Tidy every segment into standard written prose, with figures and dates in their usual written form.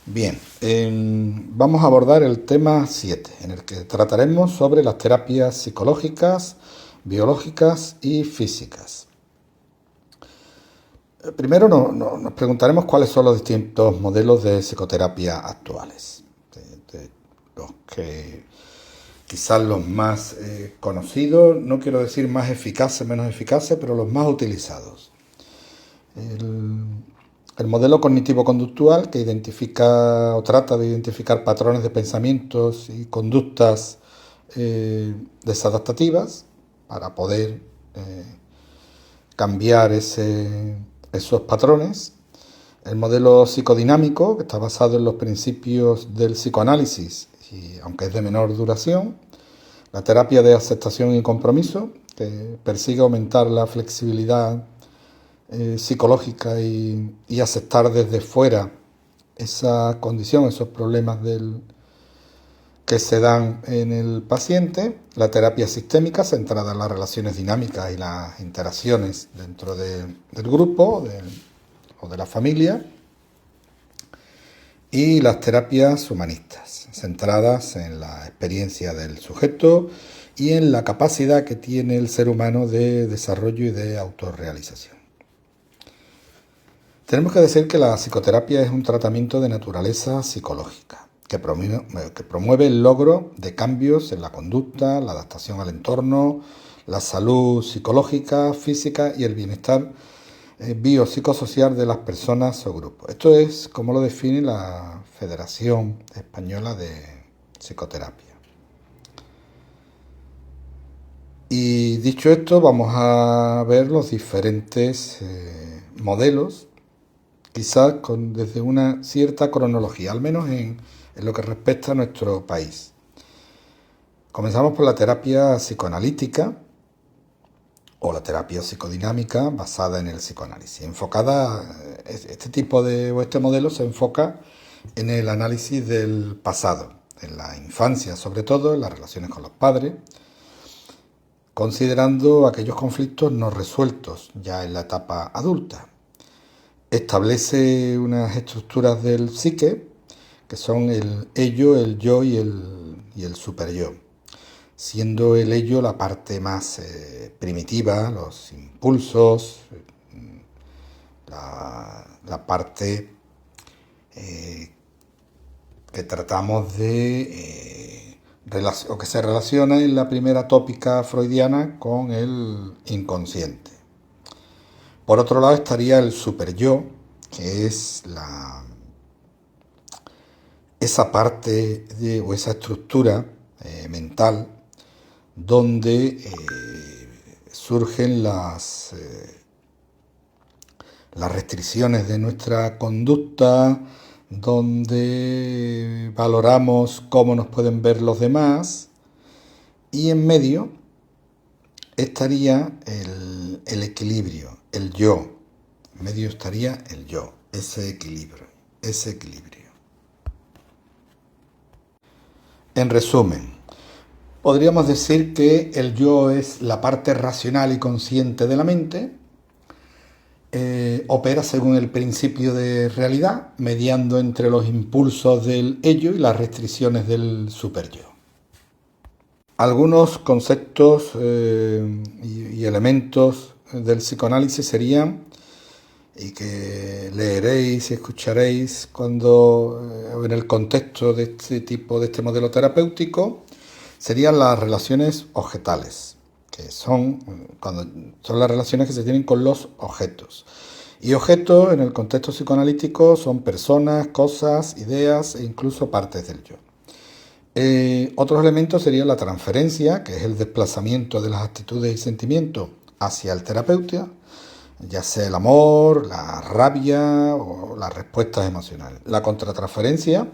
Bien, vamos a abordar el tema 7, en el que trataremos sobre las terapias psicológicas, biológicas y físicas. Primero nos preguntaremos cuáles son los distintos modelos de psicoterapia actuales, de los que quizás los más conocidos, no quiero decir más eficaces, menos eficaces, pero los más utilizados. El modelo cognitivo-conductual, que identifica o trata de identificar patrones de pensamientos y conductas desadaptativas para poder cambiar esos patrones. El modelo psicodinámico, que está basado en los principios del psicoanálisis, y aunque es de menor duración. La terapia de aceptación y compromiso, que persigue aumentar la flexibilidad psicológica y aceptar desde fuera esa condición, esos problemas que se dan en el paciente. La terapia sistémica, centrada en las relaciones dinámicas y las interacciones dentro del grupo o de la familia. Y las terapias humanistas, centradas en la experiencia del sujeto y en la capacidad que tiene el ser humano de desarrollo y de autorrealización. Tenemos que decir que la psicoterapia es un tratamiento de naturaleza psicológica, que promueve el logro de cambios en la conducta, la adaptación al entorno, la salud psicológica, física y el bienestar biopsicosocial de las personas o grupos. Esto es como lo define la Federación Española de Psicoterapia. Y dicho esto, vamos a ver los diferentes modelos, quizás desde una cierta cronología, al menos en lo que respecta a nuestro país. Comenzamos por la terapia psicoanalítica o la terapia psicodinámica basada en el psicoanálisis. Este modelo se enfoca en el análisis del pasado, en la infancia sobre todo, en las relaciones con los padres, considerando aquellos conflictos no resueltos ya en la etapa adulta. Establece unas estructuras del psique que son el ello, el yo y el superyo, siendo el ello la parte más primitiva, los impulsos, la parte que tratamos o que se relaciona en la primera tópica freudiana con el inconsciente. Por otro lado estaría el superyo, que es esa parte o esa estructura mental donde surgen las restricciones de nuestra conducta, donde valoramos cómo nos pueden ver los demás, y en medio estaría el equilibrio, el yo. En medio estaría el yo, ese equilibrio. En resumen, podríamos decir que el yo es la parte racional y consciente de la mente, opera según el principio de realidad, mediando entre los impulsos del ello y las restricciones del superyo. Algunos conceptos y elementos del psicoanálisis serían, y que leeréis y escucharéis en el contexto de este modelo terapéutico, serían las relaciones objetales, que son las relaciones que se tienen con los objetos. Y objetos en el contexto psicoanalítico son personas, cosas, ideas e incluso partes del yo. Otros elementos serían la transferencia, que es el desplazamiento de las actitudes y sentimientos hacia el terapeuta, ya sea el amor, la rabia o las respuestas emocionales. La contratransferencia,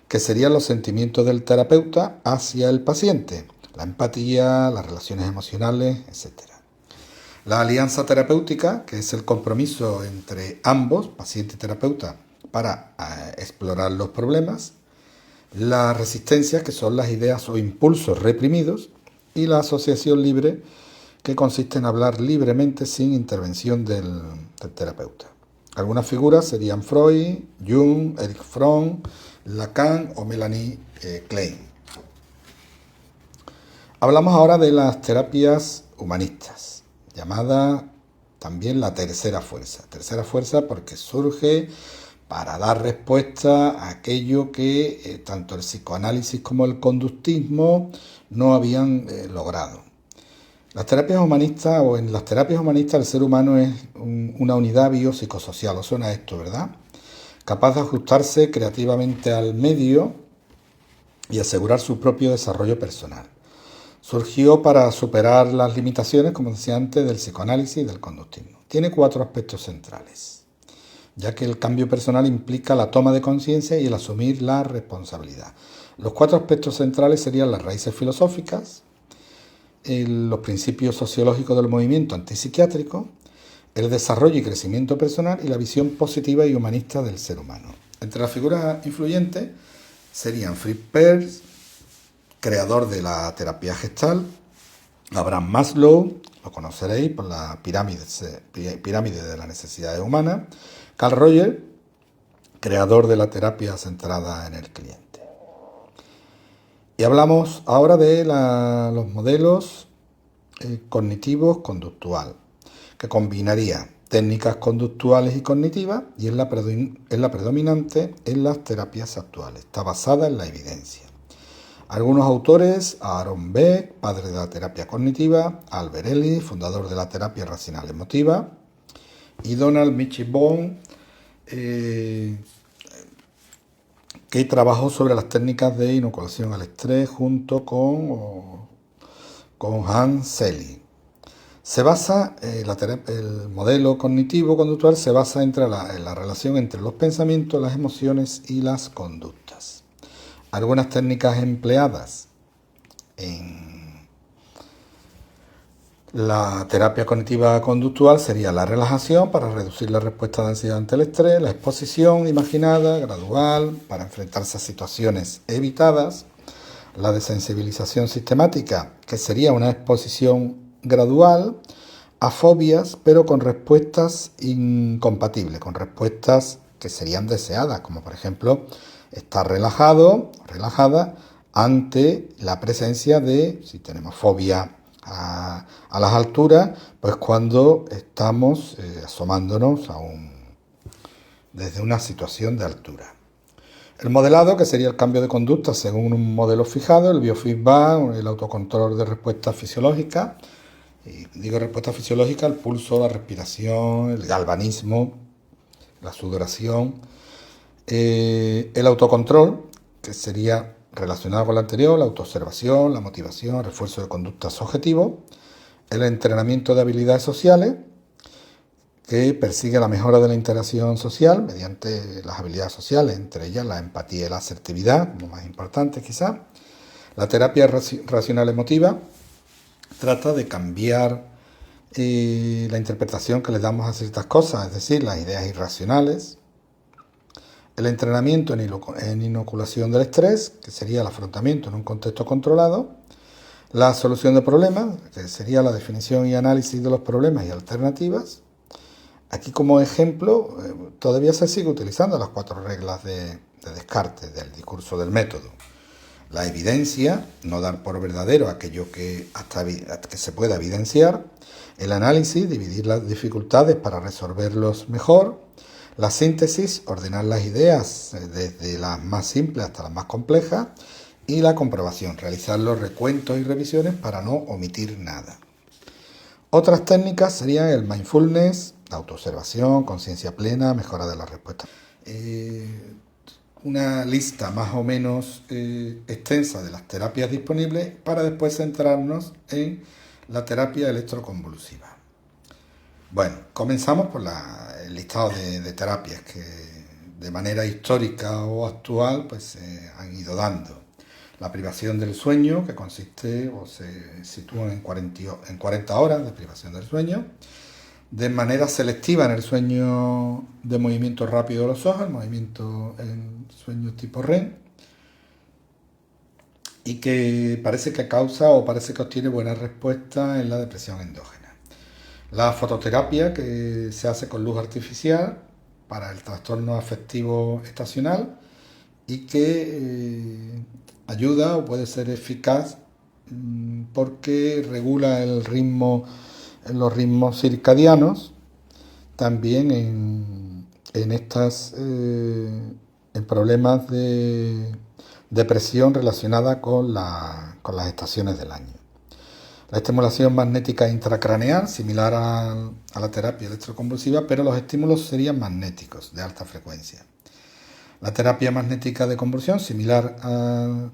que serían los sentimientos del terapeuta hacia el paciente, la empatía, las relaciones emocionales, etc. La alianza terapéutica, que es el compromiso entre ambos, paciente y terapeuta, para explorar los problemas. La resistencia, que son las ideas o impulsos reprimidos. Y la asociación libre, que consiste en hablar libremente sin intervención del terapeuta. Algunas figuras serían Freud, Jung, Erich Fromm, Lacan o Melanie Klein. Hablamos ahora de las terapias humanistas, llamada también la tercera fuerza. Tercera fuerza porque surge para dar respuesta a aquello que tanto el psicoanálisis como el conductismo no habían logrado. Las terapias humanistas, o en las terapias humanistas, el ser humano es una unidad biopsicosocial. ¿Os suena esto, verdad? Capaz de ajustarse creativamente al medio y asegurar su propio desarrollo personal. Surgió para superar las limitaciones, como decía antes, del psicoanálisis y del conductismo. Tiene 4 aspectos centrales, ya que el cambio personal implica la toma de conciencia y el asumir la responsabilidad. Los 4 aspectos centrales serían las raíces filosóficas, los principios sociológicos del movimiento antipsiquiátrico, el desarrollo y crecimiento personal y la visión positiva y humanista del ser humano. Entre las figuras influyentes serían Fritz Perls, creador de la terapia Gestalt, Abraham Maslow, lo conoceréis por la pirámide de las necesidades humanas, Carl Rogers, creador de la terapia centrada en el cliente. Y hablamos ahora de los modelos cognitivos conductual, que combinaría técnicas conductuales y cognitivas y es la predominante en las terapias actuales. Está basada en la evidencia. Algunos autores, Aaron Beck, padre de la terapia cognitiva, Albert Ellis, fundador de la terapia racional emotiva, y Donald Michibon, que trabajó sobre las técnicas de inoculación al estrés junto con Hans Selye. Se basa, el modelo cognitivo-conductual se basa en la relación entre los pensamientos, las emociones y las conductas. Algunas técnicas empleadas en la terapia cognitiva conductual sería la relajación para reducir la respuesta de ansiedad ante el estrés, la exposición imaginada, gradual, para enfrentarse a situaciones evitadas, la desensibilización sistemática, que sería una exposición gradual a fobias, pero con respuestas incompatibles, con respuestas que serían deseadas, como por ejemplo estar relajado o relajada ante la presencia de, si tenemos fobia a las alturas, pues cuando estamos asomándonos desde una situación de altura. El modelado, que sería el cambio de conducta según un modelo fijado, el biofeedback, el autocontrol de respuesta fisiológica. Y digo respuesta fisiológica, el pulso, la respiración, el galvanismo, la sudoración. El autocontrol, que sería relacionado con lo anterior, la autoobservación, la motivación, el refuerzo de conductas objetivos. El entrenamiento de habilidades sociales, que persigue la mejora de la interacción social mediante las habilidades sociales, entre ellas la empatía y la asertividad, como más importante quizá. La terapia racional emotiva trata de cambiar la interpretación que le damos a ciertas cosas, es decir, las ideas irracionales. El entrenamiento en inoculación del estrés, que sería el afrontamiento en un contexto controlado. La solución de problemas, que sería la definición y análisis de los problemas y alternativas. Aquí como ejemplo todavía se sigue utilizando las 4 reglas de Descartes del discurso del método. La evidencia, no dar por verdadero aquello que se pueda evidenciar. El análisis, dividir las dificultades para resolverlos mejor. La síntesis, ordenar las ideas desde las más simples hasta las más complejas. Y la comprobación, realizar los recuentos y revisiones para no omitir nada. Otras técnicas serían el mindfulness, la autoobservación, conciencia plena, mejora de la respuesta. Una lista más o menos extensa de las terapias disponibles para después centrarnos en la terapia electroconvulsiva. Bueno, comenzamos por el listado de terapias que de manera histórica o actual pues se han ido dando. La privación del sueño, que consiste o se sitúa en 40 horas de privación del sueño, de manera selectiva en el sueño de movimiento rápido de los ojos, el movimiento en sueño tipo REM, y que parece que causa o parece que obtiene buena respuesta en la depresión endógena. La fototerapia, que se hace con luz artificial, para el trastorno afectivo estacional y que ayuda o puede ser eficaz porque regula el ritmo, los ritmos circadianos, también en problemas de depresión relacionada con las estaciones del año. La estimulación magnética intracraneal, similar a la terapia electroconvulsiva, pero los estímulos serían magnéticos de alta frecuencia. La terapia magnética de convulsión, similar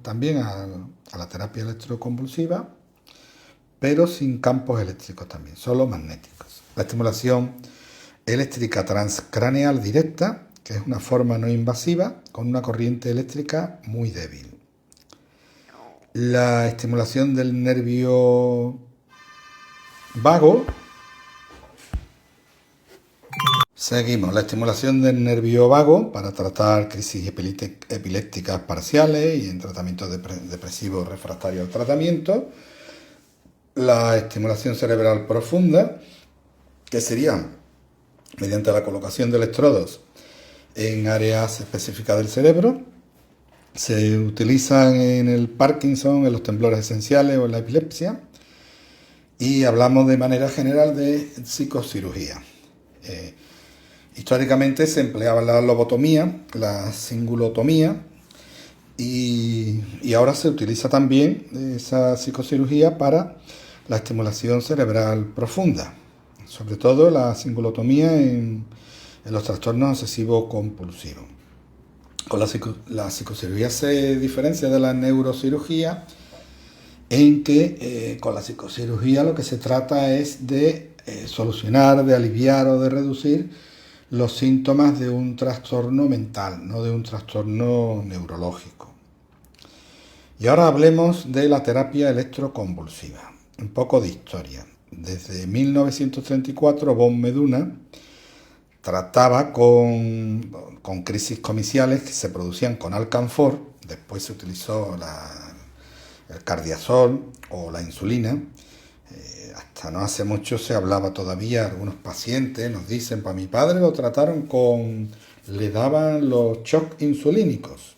también a la terapia electroconvulsiva, pero sin campos eléctricos también, solo magnéticos. La estimulación eléctrica transcraneal directa, que es una forma no invasiva, con una corriente eléctrica muy débil. La estimulación del nervio vago. Seguimos. La estimulación del nervio vago para tratar crisis epilépticas parciales y en tratamientos depresivos refractarios al tratamiento. La estimulación cerebral profunda, que sería mediante la colocación de electrodos en áreas específicas del cerebro. Se utilizan en el Parkinson, en los temblores esenciales o en la epilepsia. Y hablamos de manera general de psicocirugía. Históricamente se empleaba la lobotomía, la cingulotomía, y ahora se utiliza también esa psicocirugía para la estimulación cerebral profunda, sobre todo la cingulotomía en los trastornos obsesivos compulsivos. Con la psicocirugía se diferencia de la neurocirugía en que con la psicocirugía lo que se trata es de solucionar, de aliviar o de reducir los síntomas de un trastorno mental, no de un trastorno neurológico. Y ahora hablemos de la terapia electroconvulsiva. Un poco de historia. Desde 1934, von Meduna trataba con crisis comiciales que se producían con alcanfor. Después se utilizó el cardiazol o la insulina. Hasta no hace mucho se hablaba todavía, algunos pacientes nos dicen, para mi padre lo trataron le daban los shocks insulínicos,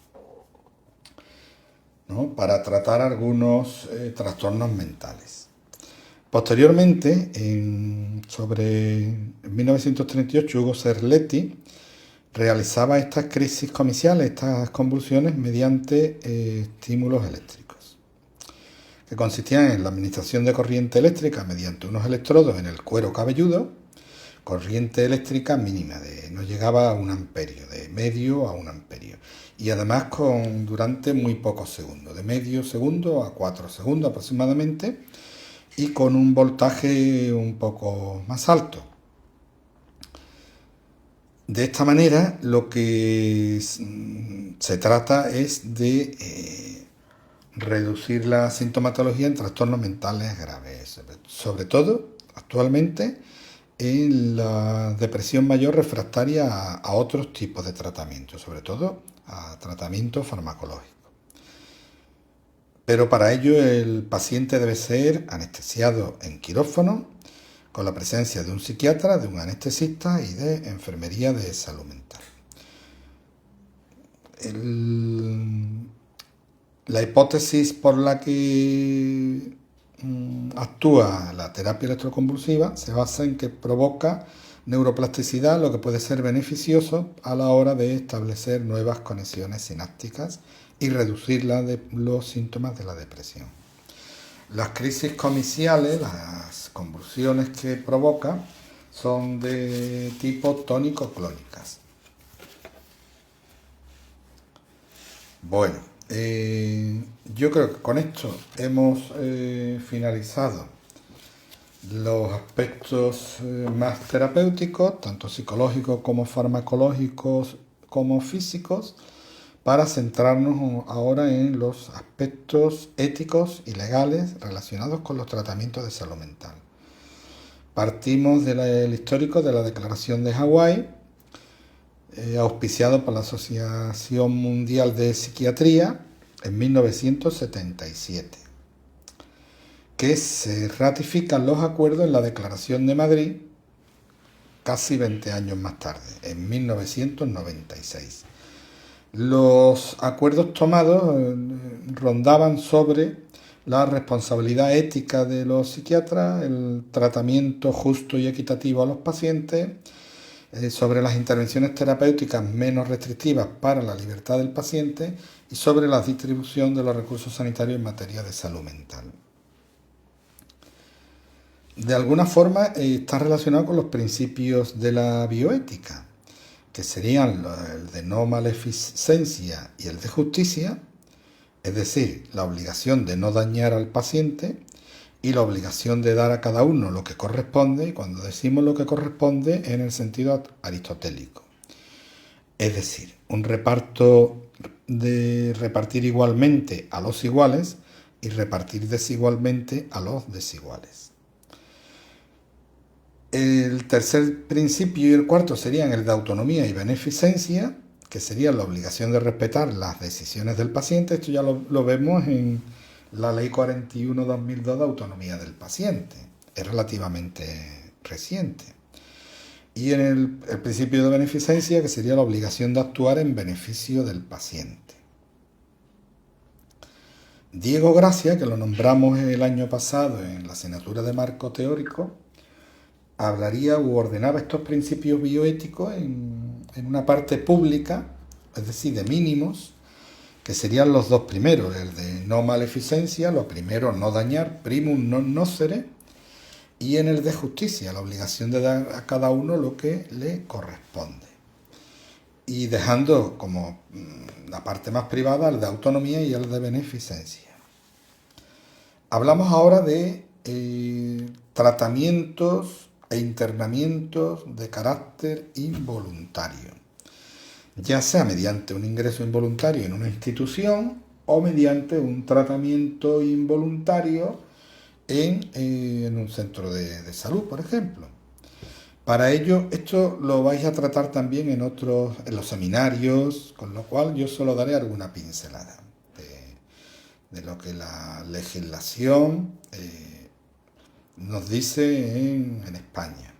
¿no?, para tratar algunos trastornos mentales. Posteriormente, en 1938, Ugo Serletti realizaba estas crisis comiciales, estas convulsiones, mediante estímulos eléctricos, que consistían en la administración de corriente eléctrica mediante unos electrodos en el cuero cabelludo, corriente eléctrica mínima, no llegaba a 1 amperio, de medio a 1 amperio, y además durante muy pocos segundos, de medio segundo a 4 segundos aproximadamente, y con un voltaje un poco más alto. De esta manera, lo que se trata es de reducir la sintomatología en trastornos mentales graves, sobre todo actualmente en la depresión mayor refractaria a otros tipos de tratamientos, sobre todo a tratamiento farmacológico. Pero para ello el paciente debe ser anestesiado en quirófano, con la presencia de un psiquiatra, de un anestesista y de enfermería de salud mental. La hipótesis por la que actúa la terapia electroconvulsiva se basa en que provoca neuroplasticidad, lo que puede ser beneficioso a la hora de establecer nuevas conexiones sinápticas y reducir los síntomas de la depresión. Las crisis comiciales, las convulsiones que provoca, son de tipo tónico-clónicas. Bueno, yo creo que con esto hemos finalizado los aspectos más terapéuticos, tanto psicológicos como farmacológicos como físicos, para centrarnos ahora en los aspectos éticos y legales relacionados con los tratamientos de salud mental. Partimos del histórico de la Declaración de Hawái, auspiciado por la Asociación Mundial de Psiquiatría en 1977, que se ratifican los acuerdos en la Declaración de Madrid, casi 20 años más tarde, en 1996. Los acuerdos tomados rondaban sobre la responsabilidad ética de los psiquiatras, el tratamiento justo y equitativo a los pacientes, sobre las intervenciones terapéuticas menos restrictivas para la libertad del paciente y sobre la distribución de los recursos sanitarios en materia de salud mental. De alguna forma está relacionado con los principios de la bioética, que serían el de no maleficencia y el de justicia, es decir, la obligación de no dañar al paciente y la obligación de dar a cada uno lo que corresponde, y cuando decimos lo que corresponde en el sentido aristotélico. Es decir, un reparto de repartir igualmente a los iguales y repartir desigualmente a los desiguales. El tercer principio y el cuarto serían el de autonomía y beneficencia, que sería la obligación de respetar las decisiones del paciente. Esto ya lo vemos en la Ley 41/2002 de autonomía del paciente. Es relativamente reciente. Y en el principio de beneficencia, que sería la obligación de actuar en beneficio del paciente. Diego Gracia, que lo nombramos el año pasado en la asignatura de marco teórico, hablaría u ordenaba estos principios bioéticos en una parte pública, es decir, de mínimos, que serían los dos primeros, el de no maleficencia, lo primero, no dañar, primum non nocere, y en el de justicia, la obligación de dar a cada uno lo que le corresponde. Y dejando como la parte más privada el de autonomía y el de beneficencia. Hablamos ahora de tratamientos e internamientos de carácter involuntario, ya sea mediante un ingreso involuntario en una institución o mediante un tratamiento involuntario en un centro de salud, por ejemplo. Para ello, esto lo vais a tratar también en los seminarios, con lo cual yo solo daré alguna pincelada de lo que la legislación nos dice en España.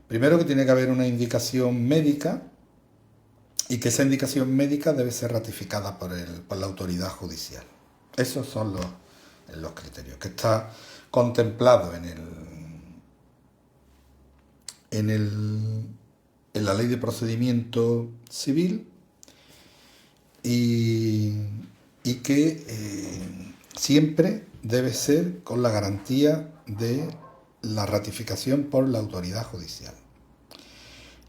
Primero, que tiene que haber una indicación médica y que esa indicación médica debe ser ratificada por la autoridad judicial. Esos son los criterios, que está contemplado en la Ley de Procedimiento Civil y que siempre debe ser con la garantía de la ratificación por la autoridad judicial.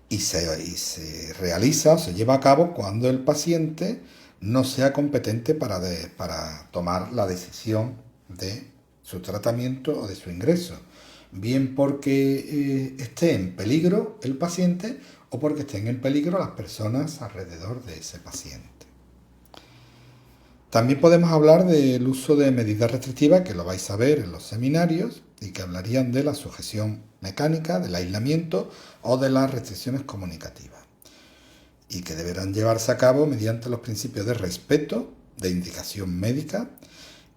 Y se realiza o se lleva a cabo cuando el paciente no sea competente para tomar la decisión de su tratamiento o de su ingreso, bien porque esté en peligro el paciente o porque estén en peligro las personas alrededor de ese paciente. También podemos hablar del uso de medidas restrictivas, que lo vais a ver en los seminarios, y que hablarían de la sujeción mecánica, del aislamiento o de las restricciones comunicativas, y que deberán llevarse a cabo mediante los principios de respeto, de indicación médica.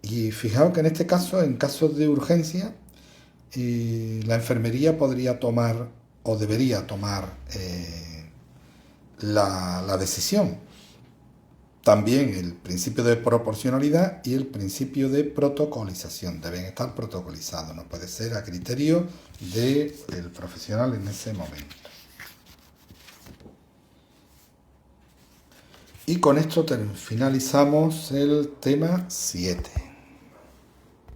Y fijaos que en este caso, en casos de urgencia, la enfermería podría tomar o debería tomar la decisión. También el principio de proporcionalidad y el principio de protocolización deben estar protocolizados, no puede ser a criterio del profesional en ese momento. Y con esto finalizamos el tema 7.